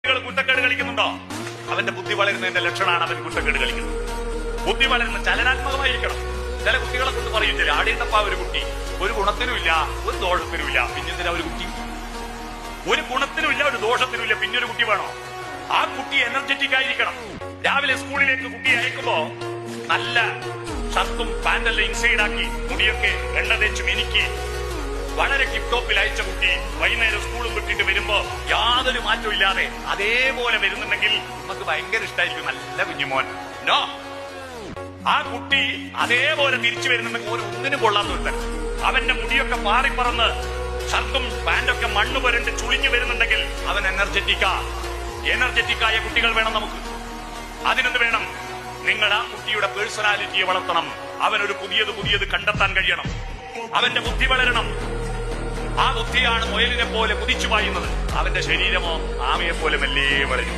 കുട്ടക്കേട് കളിക്കുന്നുണ്ടോ? അവന്റെ ബുദ്ധി വളരുന്നതിന്റെ ലക്ഷണമാണ് അവൻ കുട്ടക്കേട് കളിക്കുന്നത്. ബുദ്ധി വളരുന്ന ചലനാത്മകമായിരിക്കണം. ചില കുട്ടികളെ കൊണ്ട് പറയും, ചില ആടിയണ്ടപ്പ ഒരു കുട്ടി ഒരു ഗുണത്തിനുമില്ല ഒരു ദോഷത്തിനുമില്ല, പിന്നെന്തിനാ ഒരു കുട്ടി? ഒരു ഗുണത്തിനുമില്ല ഒരു ദോഷത്തിനുമില്ല, പിന്നെ ഒരു കുട്ടി വേണോ? ആ കുട്ടി എനർജറ്റിക് ആയിരിക്കണം. രാവിലെ സ്കൂളിലേക്ക് കുട്ടിയെ അയക്കുമ്പോ നല്ല ഷർട്ടും പാന്റെല്ലാം ഇൻസൈഡ് ആക്കി മുടിയൊക്കെ എണ്ണ തേച്ച് മിനുക്കി വളരെ ടിപ്ടോപ്പിൽ അയച്ച കുട്ടി വൈകുന്നേരം സ്കൂളും വിട്ടിട്ട് വരുമ്പോ യാതൊരു മാറ്റവും ഇല്ലാതെ അതേപോലെ വരുന്നുണ്ടെങ്കിൽ നമുക്ക് ഭയങ്കര ഇഷ്ടമായിരിക്കും. നല്ല കുഞ്ഞുമോൻ. നോ, ആ കുട്ടി അതേപോലെ തിരിച്ചു വരുന്നുണ്ടെങ്കിൽ ഒന്നിനും കൊള്ളാത്ത അവന്റെ മുടിയൊക്കെ പാറിപ്പറന്ന് ഷർട്ടും പാന്റൊക്കെ മണ്ണ് പുരണ്ട് ചുളിഞ്ഞു വരുന്നുണ്ടെങ്കിൽ അവൻ എനർജറ്റിക്കായ കുട്ടികൾ വേണം നമുക്ക്. അതിനെന്ത് വേണം? നിങ്ങൾ ആ കുട്ടിയുടെ പേഴ്സണാലിറ്റിയെ വളർത്തണം. അവനൊരു പുതിയത് കണ്ടെത്താൻ കഴിയണം. അവന്റെ ബുദ്ധി വളരണം. ആ ബുദ്ധിയാണ് മുയലിനെ പോലെ കുതിച്ചു പായുന്നത്. അവന്റെ ശരീരമോ ആമയെ പോലെ മെല്ലെ വളരും.